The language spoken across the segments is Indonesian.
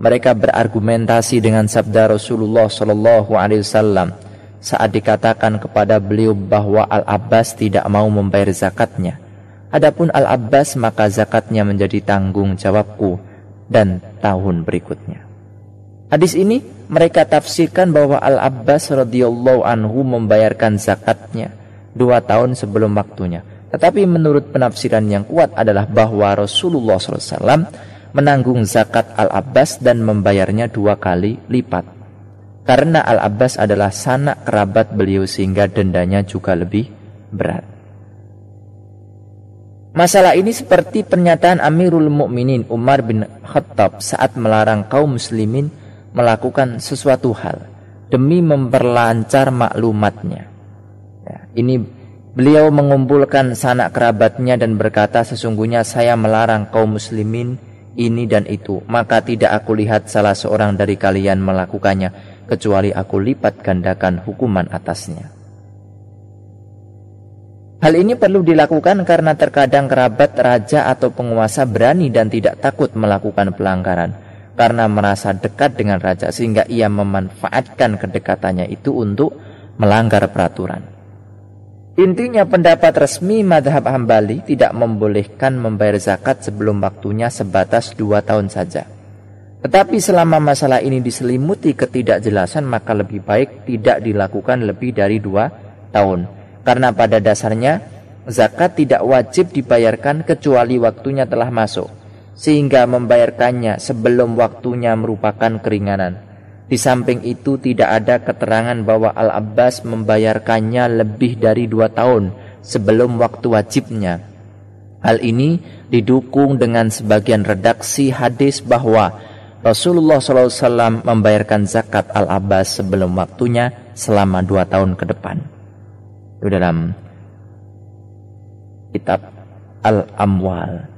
Mereka berargumentasi dengan sabda Rasulullah Shallallahu Alaihi Wasallam saat dikatakan kepada beliau bahwa Al-Abbas tidak mau membayar zakatnya. Adapun Al-Abbas maka zakatnya menjadi tanggung jawabku dan tahun berikutnya. Hadis ini mereka tafsirkan bahwa Al-Abbas radhiyallahu anhu membayarkan zakatnya 2 tahun sebelum waktunya. Tetapi menurut penafsiran yang kuat adalah bahwa Rasulullah SAW menanggung zakat Al-Abbas dan membayarnya 2 kali lipat. Karena Al-Abbas adalah sanak kerabat beliau sehingga dendanya juga lebih berat. Masalah ini seperti pernyataan Amirul Mukminin Umar bin Khattab saat melarang kaum muslimin melakukan sesuatu hal demi memperlancar maklumatnya. Ya, ini beliau mengumpulkan sanak kerabatnya dan berkata, sesungguhnya saya melarang kaum muslimin ini dan itu, maka tidak aku lihat salah seorang dari kalian melakukannya, kecuali aku lipat gandakan hukuman atasnya. Hal ini perlu dilakukan karena terkadang kerabat, raja atau penguasa berani dan tidak takut melakukan pelanggaran karena merasa dekat dengan raja, sehingga ia memanfaatkan kedekatannya itu untuk melanggar peraturan. Intinya pendapat resmi madhab Hambali tidak membolehkan membayar zakat sebelum waktunya sebatas 2 tahun saja. Tetapi selama masalah ini diselimuti ketidakjelasan, maka lebih baik tidak dilakukan lebih dari 2 tahun. Karena pada dasarnya zakat tidak wajib dibayarkan kecuali waktunya telah masuk, sehingga membayarkannya sebelum waktunya merupakan keringanan. Di samping itu tidak ada keterangan bahwa Al-Abbas membayarkannya lebih dari 2 tahun sebelum waktu wajibnya. Hal ini didukung dengan sebagian redaksi hadis bahwa Rasulullah SAW membayarkan zakat Al-Abbas sebelum waktunya selama 2 tahun ke depan. Itu dalam kitab Al-Amwal.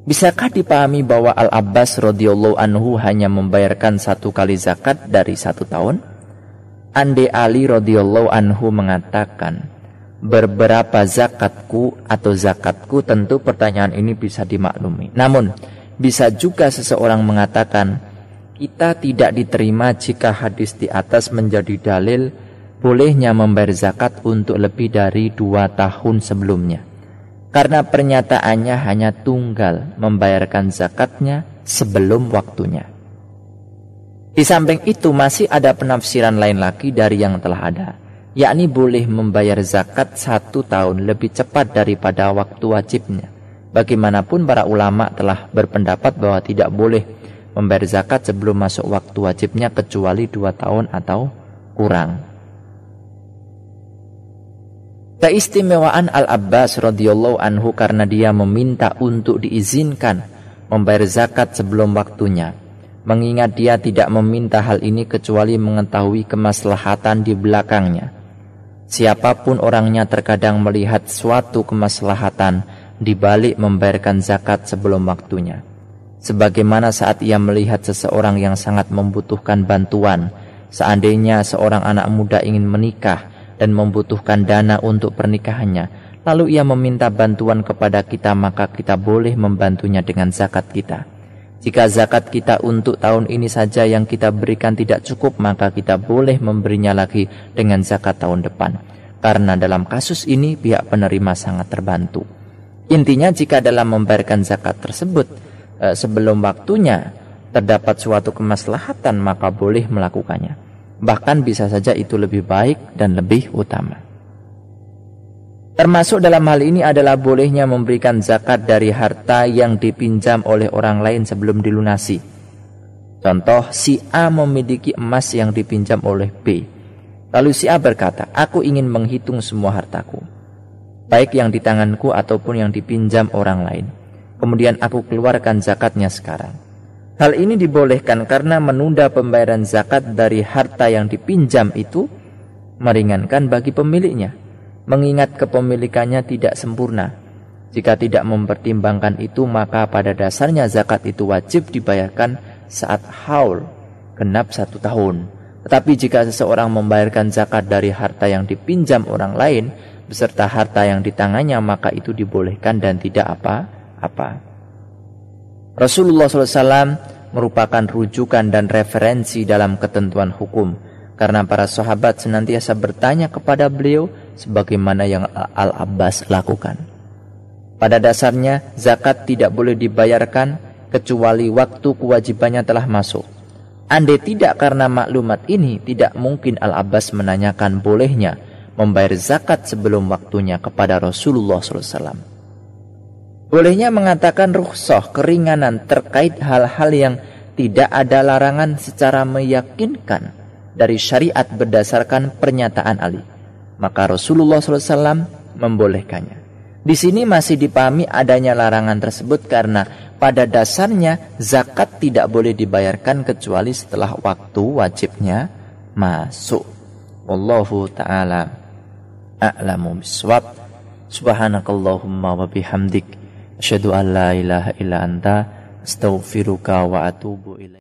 Bisakah dipahami bahwa Al-Abbas radhiyallahu anhu hanya membayarkan 1 kali zakat dari 1 tahun? Ande Ali radhiyallahu anhu mengatakan, berberapa zakatku atau zakatku, tentu pertanyaan ini bisa dimaklumi. Namun, bisa juga seseorang mengatakan, kita tidak diterima jika hadis di atas menjadi dalil bolehnya membayar zakat untuk lebih dari 2 tahun sebelumnya. Karena pernyataannya hanya tunggal, membayarkan zakatnya sebelum waktunya. Di samping itu masih ada penafsiran lain lagi dari yang telah ada, yakni boleh membayar zakat 1 tahun lebih cepat daripada waktu wajibnya. Bagaimanapun para ulama telah berpendapat bahwa tidak boleh membayar zakat sebelum masuk waktu wajibnya kecuali 2 tahun atau kurang. Keistimewaan Al-Abbas radhiyallahu anhu karena dia meminta untuk diizinkan membayar zakat sebelum waktunya, mengingat dia tidak meminta hal ini kecuali mengetahui kemaslahatan di belakangnya. Siapapun orangnya terkadang melihat suatu kemaslahatan di balik membayarkan zakat sebelum waktunya. Sebagaimana saat ia melihat seseorang yang sangat membutuhkan bantuan, seandainya seorang anak muda ingin menikah dan membutuhkan dana untuk pernikahannya, lalu ia meminta bantuan kepada kita, maka kita boleh membantunya dengan zakat kita. Jika zakat kita untuk tahun ini saja yang kita berikan tidak cukup, maka kita boleh memberinya lagi dengan zakat tahun depan. Karena dalam kasus ini pihak penerima sangat terbantu. Intinya jika dalam membayarkan zakat tersebut sebelum waktunya terdapat suatu kemaslahatan, maka boleh melakukannya. Bahkan bisa saja itu lebih baik dan lebih utama. Termasuk dalam hal ini adalah bolehnya memberikan zakat dari harta yang dipinjam oleh orang lain sebelum dilunasi. Contoh, si A memiliki emas yang dipinjam oleh B. Lalu si A berkata, aku ingin menghitung semua hartaku, baik yang di tanganku ataupun yang dipinjam orang lain. Kemudian aku keluarkan zakatnya sekarang. Hal ini dibolehkan karena menunda pembayaran zakat dari harta yang dipinjam itu meringankan bagi pemiliknya, mengingat kepemilikannya tidak sempurna. Jika tidak mempertimbangkan itu, maka pada dasarnya zakat itu wajib dibayarkan saat haul genap 1 tahun. Tetapi jika seseorang membayarkan zakat dari harta yang dipinjam orang lain beserta harta yang di tangannya, maka itu dibolehkan dan tidak apa-apa. Rasulullah SAW merupakan rujukan dan referensi dalam ketentuan hukum, karena para sahabat senantiasa bertanya kepada beliau sebagaimana yang Al-Abbas lakukan. Pada dasarnya, zakat tidak boleh dibayarkan kecuali waktu kewajibannya telah masuk. Andai tidak karena maklumat ini, tidak mungkin Al-Abbas menanyakan bolehnya membayar zakat sebelum waktunya kepada Rasulullah SAW. Bolehnya mengatakan rukhsah, keringanan terkait hal-hal yang tidak ada larangan secara meyakinkan dari syariat berdasarkan pernyataan Ali. Maka Rasulullah SAW membolehkannya. Di sini masih dipahami adanya larangan tersebut karena pada dasarnya zakat tidak boleh dibayarkan kecuali setelah waktu wajibnya masuk. Wallahu ta'ala a'lamu biswab. Subhanakallahumma wa bihamdik, asyhadu an la ilaha illa anta, astaghfiruka wa atubu ilaik.